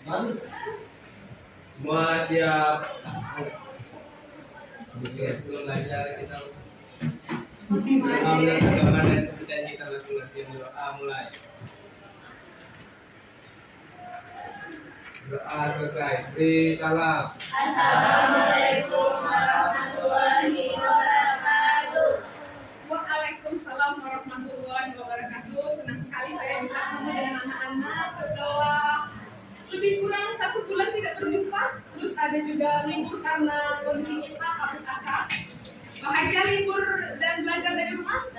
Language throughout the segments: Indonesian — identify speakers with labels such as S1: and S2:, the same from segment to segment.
S1: Semua siap. Sebelum belajar kita melihat agama dan kepercayaan kita masing-masing. Doa mulai. Doa selesai. Beri salam.
S2: Assalamualaikum warahmatullahi wabarakatuh.
S3: Waalaikumsalam warahmatullahi wabarakatuh. Senang sekali saya bisa ketemu dengan anak-anak setelah lebih kurang 1 bulan tidak berjumpa. Terus ada juga libur karena kondisi kita kabut asap. Bahagia libur dan belajar dari rumah?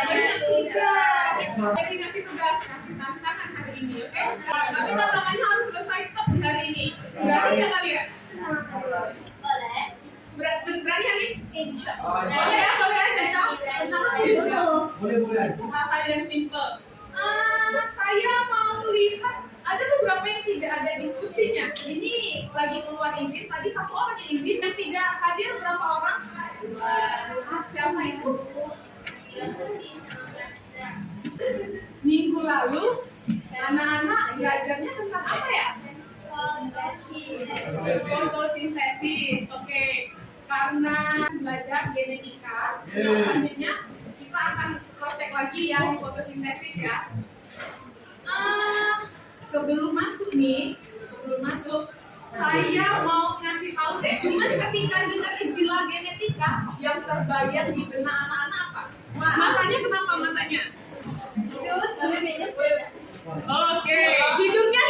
S3: Banyak tugas. Jadi ngasih tugas, ngasih tantangan hari ini, oke? Tapi tantangannya harus selesai top di hari ini. Berani nggak kalian?
S2: Boleh.
S3: Berani ya nih?
S2: Insya
S3: Boleh ya, boleh ya, Caca?
S1: Boleh aja.
S3: Hal yang simple. Saya mau lihat ada beberapa yang tidak ada di kursinya. Ini lagi keluar izin. Tadi 1 orang yang izin, yang tidak hadir berapa orang? Siapa itu? Minggu lalu anak-anak belajarnya tentang apa ya? Fotosintesis. Oke. Karena belajar genetika, selanjutnya kita akan cross-check lagi yang fotosintesis ya. Sebelum masuk, saya mau ngasih tahu deh. Cuman ketika dengar istilah genetika, yang terbayang di benak anak-anak apa? Matanya kenapa matanya? Oke, hidungnya?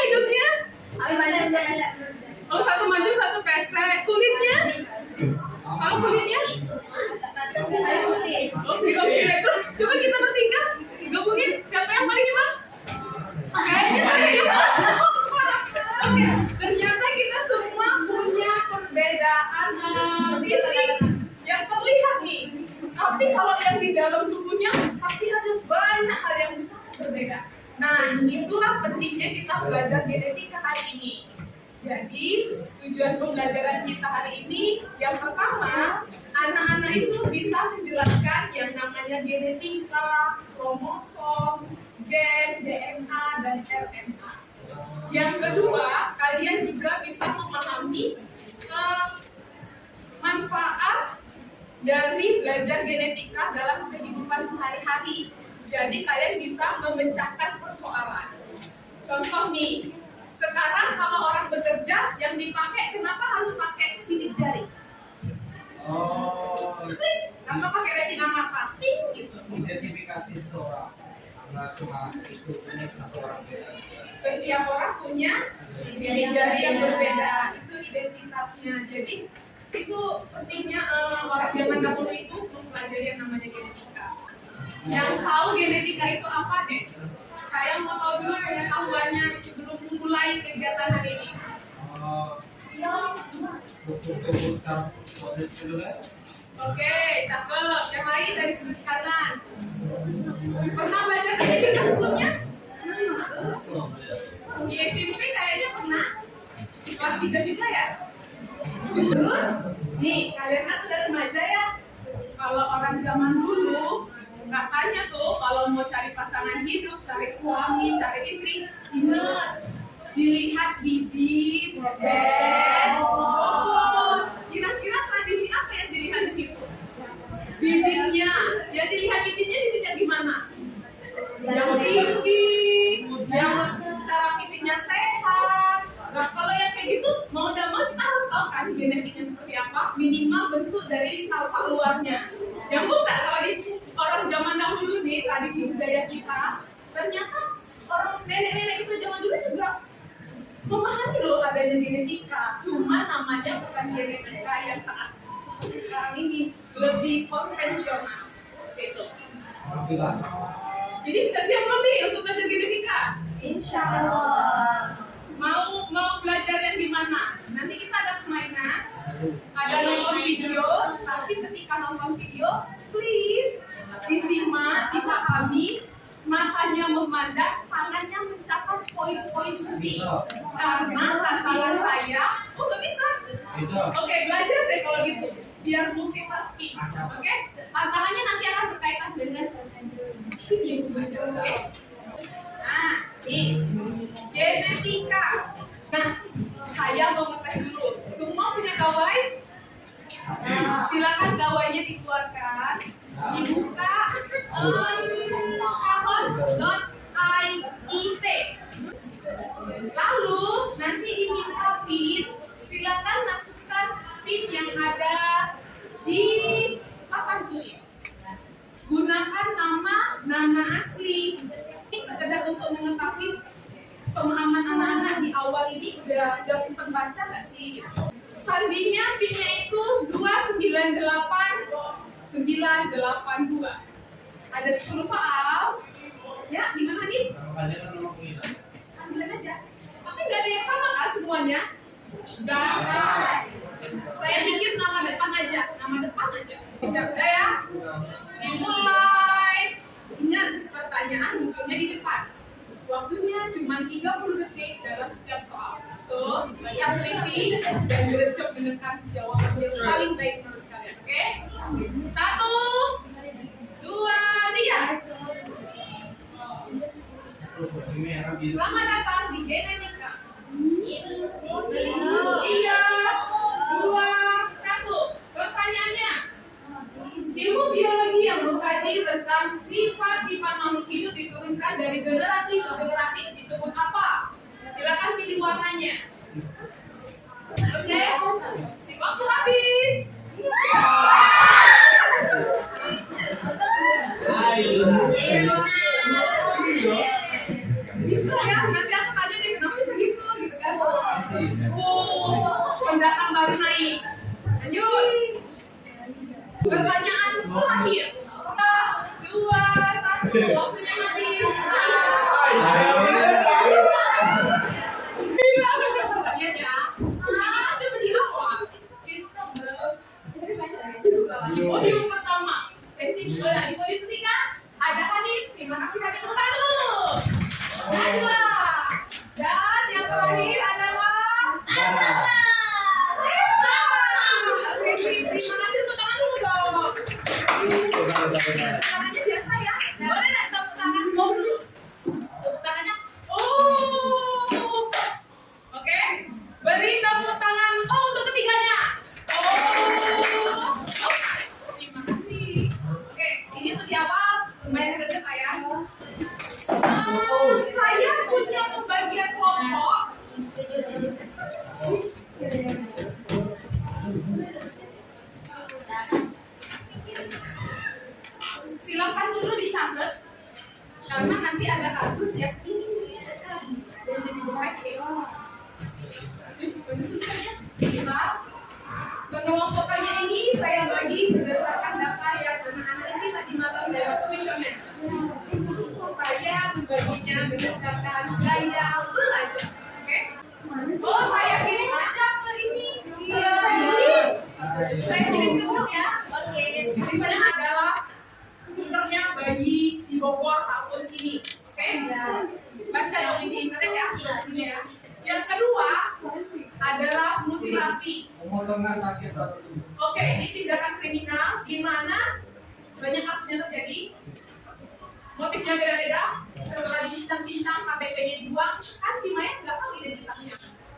S3: Oh, satu maju, satu pesek. Kulitnya? Kalau kulitnya? Oke. Terus coba kita bertiga gabungin siapa yang paling hebat? Kayaknya saya. Oke, ternyata kita semua punya perbedaan fisik yang terlihat nih. Tapi kalau yang di dalam tubuhnya pasti ada banyak hal yang sangat berbeda. Nah, itulah pentingnya kita belajar genetika hari ini. Jadi, tujuan pembelajaran kita hari ini yang pertama, anak-anak itu bisa menjelaskan yang namanya genetika, kromosom, gen, DNA, dan RNA. Yang kedua, kalian juga bisa memahami manfaat dari belajar genetika dalam kehidupan sehari-hari. Jadi kalian bisa memecahkan persoalan. Contoh nih, sekarang kalau orang bekerja yang dipakai kenapa harus pakai sidik jari? Kenapa pakai retina mata? Ting gitu.
S1: Identifikasi seseorang. Karena cuma itu punya 1 orang beda.
S3: Setiap orang punya sidik jari yang berbeda. Itu identitasnya. Jadi itu pentingnya orang zaman dahulu itu mempelajari yang namanya genetika. Yang tahu genetika itu apa deh? Saya mau tahu dulu pengetahuannya sebelum mulai kegiatan hari ini. Oke, cakep. Yang lain dari sudut kanan. Pernah belajar genetika sebelumnya? Di SMP kayaknya pernah. Di kelas 3 juga ya? Terus, nih kalian kan udah remaja ya. Kalau orang zaman dulu, katanya tuh kalau mau cari pasangan hidup, cari suami, cari istri, ingat dilihat bibit, kira-kira tradisi apa yang dilihat di situ? Bibitnya. Jadi lihat bibitnya gimana? Yang tinggi, yang secara fisiknya sehat. Nah, kalau yang kayak gitu, mau tidak mau kita harus tahu kan genetiknya seperti apa, minimal bentuk dari tampak luarnya. Yang bukan kalau di orang zaman dahulu nih, tradisi budaya kita, ternyata orang nenek-nenek itu zaman dulu juga memahami loh adanya genetika. Cuma namanya bukan genetika yang saat seperti sekarang ini, lebih konvensional. Seperti itu. Jadi sudah siap belum nih untuk belajar genetika?
S2: Insya Allah.
S3: Mau belajar yang di mana? Nanti kita ada permainan, ada nonton video. Tapi ketika nonton video, please disimak, dipahami, matanya memandang, tangannya mencapai poin-poin penting. Karena tantangan saya, nggak bisa. Oke, belajar deh kalau gitu. Biar multitasking. Oke, tantangannya nanti akan berkaitan dengan video. Oke. Nah, Nih, genetika. Nah, saya mau ngetes dulu. Semua punya gawai? Silakan gawainya dikeluarkan, dibuka kahon.it. Lalu nanti diminta pin, silakan masukkan pin yang ada di papan tulis. Gunakan nama asli. Ini sekedar untuk mengetahui pemahaman anak-anak di awal ini udah sempat baca nggak sih? Sandinya pinnya itu 298982. Ada 10 soal. Ya, gimana nih? Ambil aja. Tapi nggak ada yang sama kan semuanya? Jangan. Saya pikir nama depan aja. Siap ya? Dimulai. Ingat, pertanyaan munculnya di depan. Waktunya cuma 30 detik dalam setiap soal. So, lihat teliti dan gercep menekan jawaban yang paling baik menurut kalian. Oke? 1, 2, 3. Selamat datang di genetika. 3, 2, 1. Pertanyaannya, ilmu biologi yang mengkaji tentang sifat-sifat makhluk hidup diturunkan dari generasi ke generasi disebut apa? Silakan pilih warnanya. Oke, waktu habis. Bisa ya, nanti aku tanya deh kenapa bisa gitu kan? Pendatang baru naik. Lanjut. Pertanyaan terakhir. 2, 1, waktunya habis. Lihat ya. Ini kan cuma di awal. Podium pertama. Jadi di podium ketiga ada Hanif. Terima kasih Hanif. Tepuk tangan dulu. Najwa. Dan yang terakhir adalah terima kasih, tepuk tangan dulu dong. Tangannya biasa ya. Boleh nggak tepuk tangan dulu? Tepuk tangannya. Oke. Beri tepuk tangan. Untuk ketiganya. Terima kasih. Oke, ini tuh di awal lumayan deket ya. Saya punya pembagian kelompok. Silakan dulu dicatat karena nanti ada kasus yang ini dan jadi pengelompokannya ini saya bagi berdasarkan data yang analisis tadi malam lewat kuesioner. Saya membaginya berdasarkan gaya belajar. Oke? Oh, saya kirim aja ke ini. Iya. Saya kirim ke grup ya. Oke. Misalnya adalah tutornya bayi di Bogor tahun ini. Oke? Baca dong ini internet ya. Ini ya. Yang kedua adalah mutilasi.
S1: Pemotongan sakit pada tubuh.
S3: Oke, ini tindakan kriminal di mana banyak kasusnya terjadi. Motifnya beda-beda. Setelah dibincang-bincang, KBP-nya dibuang, kan si mayat nggak tahu identitasnya.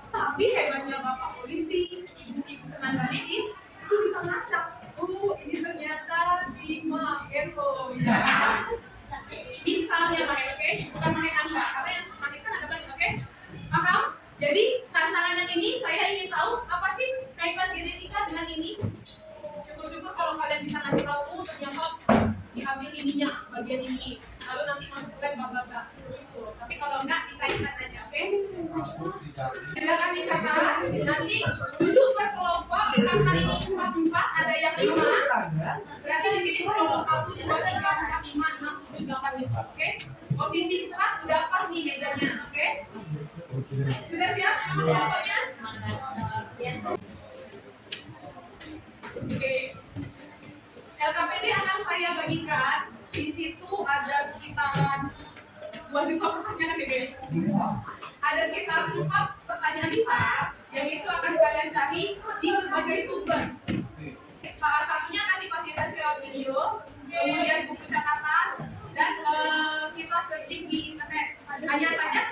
S3: Tapi hebatnya bapak polisi, ibu-ibu tenaga medis, itu bisa melacak. Oh, ini ternyata si Mahero ya. Misalnya Mahero, oke? Bukan Mahero Anda, karena yang Mahero kan ada banyak, oke? Paham? Jadi, tantangan yang ini saya ingin tahu apa sih kaitan genetika dengan ini. Syukur-syukur kalau kalian bisa ngasih tahu, oh ternyata diambil ininya, bagian ini. Lalu nanti masuk ke bla bla bla. Syukur. Tapi kalau enggak dikaitkan aja, oke? Silakan dicatat. Nanti duduk berkelompok karena ini 4 ada yang 5. Berarti di sini kelompok 1, 2, 3, 4, 5, 6, 7, 8 gitu. Oke? Posisi 4 udah pas nih mejanya, oke? Sudah siap nama kelompoknya? Yes. Oke. LKPD akan saya bagikan. Di situ ada sekitaran 2 juta pertanyaan ya guys. Ada sekitar 4 pertanyaan besar yang itu akan kalian cari di berbagai sumber. Salah satunya akan difasilitasi lewat video, kemudian buku catatan dan kita searching di internet. Hanya saja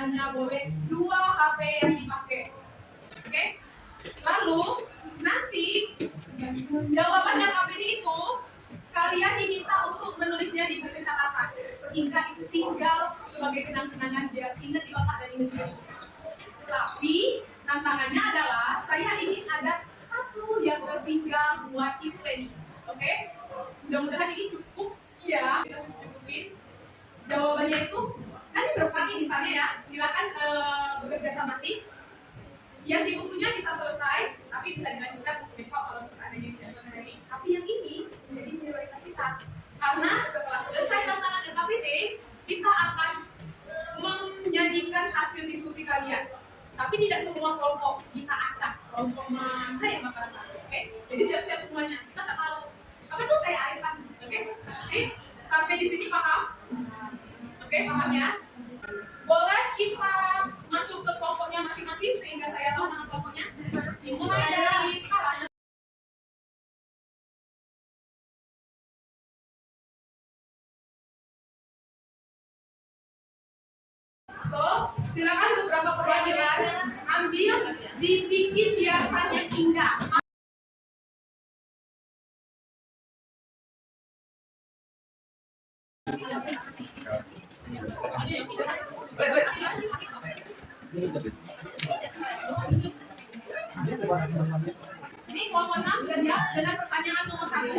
S3: hanya boleh 2 HP yang dipakai. Oke? Lalu nanti jawabannya KPD itu kalian diminta untuk menulisnya di buku catatan, sehingga itu tinggal sebagai kenang-kenangan biar ingat di otak dan ingat juga di buku. Tapi tantangannya adalah saya ingin ada satu yang tertinggal buat Ibu Leni. Oke? Mudah-mudahan ini cukup ya. Kita cukupin. Jawabannya itu nanti berbagi misalnya ya. Silakan bekerja sama tim. Yang di bukunya bisa selesai, tapi bisa dilanjutkan untuk besok kalau seandainya tidak selesai hari ini. Tapi yang ini menjadi prioritas kita. Karena setelah selesai tantangan LKPD, kita akan menyajikan hasil diskusi kalian. Tapi tidak semua kelompok kita acak. Kelompok mana yang bakalan tahu, oke? Jadi siap-siap semuanya. Kita nggak tahu. Apa tuh kayak arisan, oke? Sampai di sini paham? Oke, paham ya? Boleh kita masuk ke kelompoknya masing-masing sehingga saya tahu nama kelompoknya. Dimulai dari sekarang. So, silakan beberapa perwakilan ambil dibikin hiasannya indah. Ini kelompok 6 sudah siap dengan pertanyaan nomor 1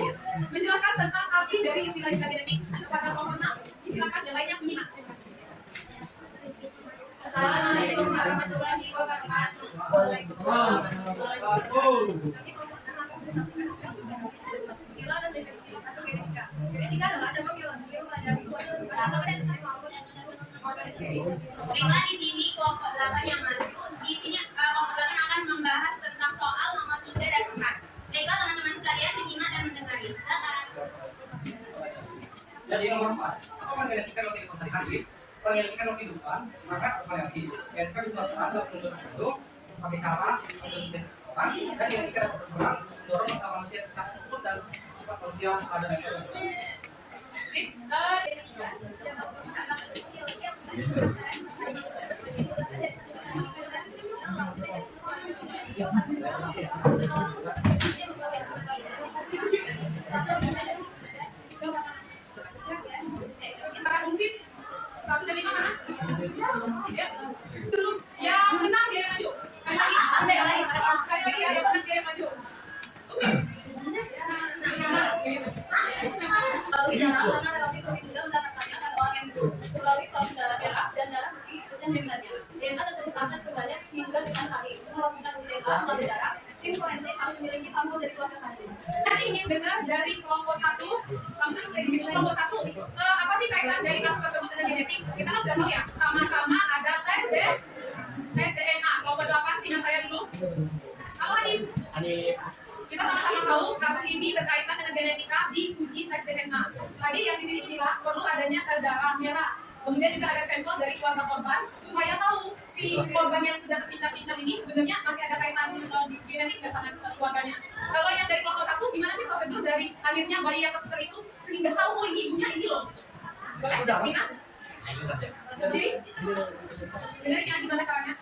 S3: menjelaskan tentang arti dari istilah-istilah genetik. Kepada kelompok 6, silakan yang lainnya menyimak.
S2: Assalamualaikum warahmatullahi wabarakatuh. Waalaikumsalam warahmatullahi wabarakatuh. Sila dan definisi satu genetika. Genetika adalah dasar biologi yang mempelajari baiklah, di sini kelompok 8 yang maju. Di sini kelompok 8 akan membahas tentang soal nomor 3 dan 4. Baiklah teman-teman sekalian, menyimak dan mendengar. Silakan.
S1: Jadi nomor 4, apa genetika roti sehari-hari? Penelitian roti kehidupan, maka variasi. Genetika bisa dilakukan itu sebagai cara untuk seseorang dan genetika dapat berperan mendorong mental manusia tetap tersebut dan sifat manusia pada dasarnya.
S3: Kita fungsi 1 dan 5 mana? Ya. Yang menang dia yang maju. Sekali lagi. Sekali lagi ya, yang menang dia yang maju. Oke.
S2: Melalui darah karena relatif lebih mudah mendapatkannya pada orang yang hidup. Melalui proses darah merah dan darah putih dan membrannya. DNA tersebut akan sebanyak hingga 5 kali. Untuk melakukan uji DNA melalui darah, tim forensik harus memiliki sampel dari keluarga kandung.
S3: Saya ingin dengar dari kelompok 1, langsung dari situ kelompok 1. Apa sih kaitan dari kasus tersebut dengan genetik? Kita kan bisa tahu ya, sama-sama ada tes DNA. Kelompok 8 sih saya dulu. Halo Hanif. Kita sama-sama tahu kasus ini berkaitan dengan genetika di uji tes DNA. Tadi yang di sini inilah perlu adanya sel darah merah. Kemudian juga ada sampel dari keluarga korban supaya tahu si korban yang sudah tercincang-cincang ini sebenarnya masih ada kaitan genetik nggak sama keluarganya. Kalau yang dari kelompok 1, gimana sih prosedur dari akhirnya bayi yang ketuker itu sehingga tahu oh ini ibunya ini loh. Boleh, Vina? Jadi, dengerin ya gimana caranya.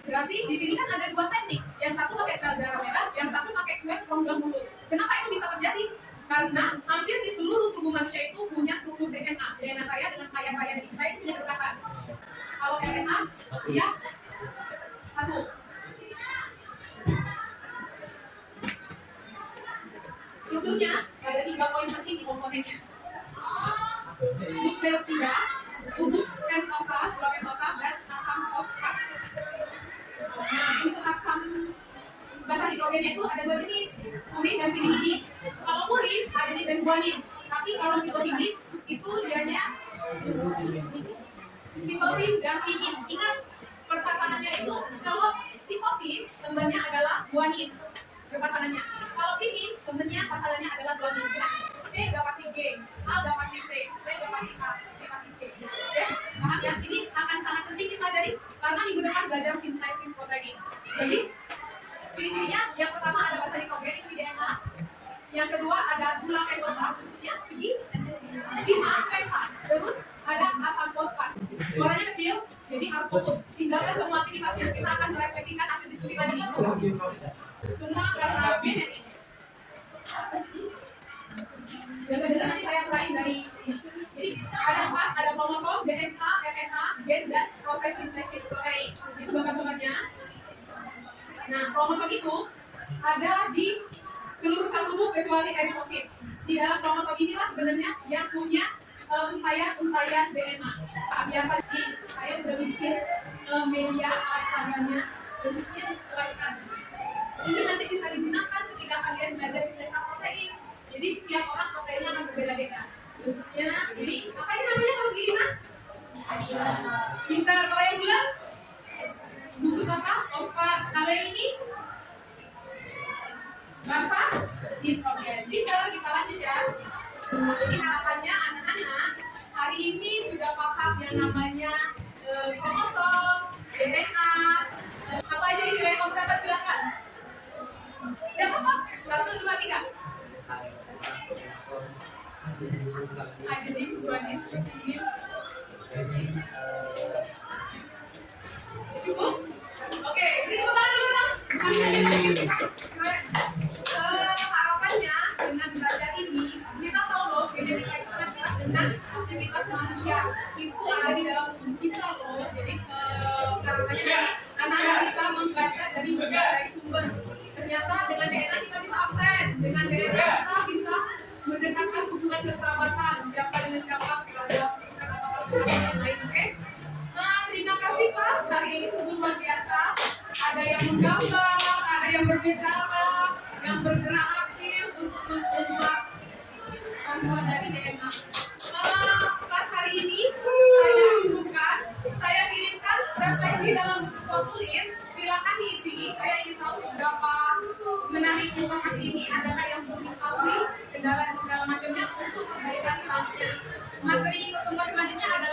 S3: Berarti di sini kan ada 2 teknik. Yang satu pakai sel darah merah, yang satu pakai swab rongga mulut. Kenapa itu bisa terjadi? Karena hampir di seluruh tubuh manusia itu punya struktur DNA. DNA saya dengan saya dan ibu saya itu punya kedekatan. Kalau RNA, ya satu. Strukturnya ada 3 poin penting di komponennya. Nukleotida, gugus pentosa, gula pentosa, dan asam fosfat. Nah, untuk asam basa nitrogennya itu ada 2 jenis, purin dan pirimidin. Kalau purin, adenin dan guanin. Tapi kalau sitosin itu dianya sitosin dan timin. Ingat, perpasangannya itu kalau sitosin temannya adalah guanin. Perpasangannya. Kalau timin temannya pasangannya adalah guanin. Nah, C udah pasti G, A udah pasti C, C udah pasti A, D pasti C. Oke, paham ya? Ini akan sangat penting dipelajari karena minggu depan belajar sintesis protein. Jadi ciri-cirinya yang pertama ada basa nitrogen itu di DNA. Yang kedua ada gula pentosa, bentuknya segi 5 penta. Terus ada asam fosfat. Suaranya kecil, jadi harus fokus. Tinggalkan semua aktivitasnya. Kita akan merefleksikan hasil diskusi tadi. Semua karena genetik. Yang kedua nanti saya mulai dari jadi ada 4, ada kromosom, DNA, RNA, gen, dan proses sintesis protein. Itu bakat-bakatnya. Nah, kromosom itu ada di seluruh sel tubuh kecuali eritrosit. Di dalam kromosom inilah sebenarnya yang punya untayan DNA. Biasa saya udah bikin media padanya, bentuknya disesuaikan. Ini nanti bisa digunakan ketika kalian belajar sintesa protein. Jadi setiap orang proteinnya akan berbeda-beda. Bentuknya, jadi apa ini namanya kalau segini mah? Pintar. Kalau yang bulat? Gugus apa? Fosfat. Kalau yang ini? Basah? Nitrogen. Pintar, kita lanjut ya. Jadi harapannya anak-anak hari ini sudah paham yang namanya kromosom, DNA, apa aja istilahnya kalau dapat silakan. Ya apa? 1, 2, 3. Ada di buahnya seperti ini. Cukup? Oke, ini kemana dulu dong? Keren. Harapannya dengan belajar ini kita tahu loh genetika itu sangat jelas dengan aktivitas manusia itu ada di dalam tubuh kita loh. Jadi harapannya nanti anak-anak bisa membaca dari berbagai sumber. Ternyata dengan DNA kita bisa absen, dengan DNA kita bisa mendekatkan hubungan kekerabatan siapa dengan siapa terhadap yang lain, oke? Nah, terima kasih kelas hari ini sungguh luar biasa. Ada yang menggambar, ada yang berbicara, yang bergerak aktif untuk membuat bantuan dari DNA. Kelas hari ini saya cukupkan, saya kirimkan refleksi dalam bentuk formulir. Silakan diisi. Saya ingin tahu seberapa menarik informasi ini. Adakah yang perlu diketahui, kendala dan segala macamnya untuk perbaikan selanjutnya. Materi pertemuan selanjutnya ada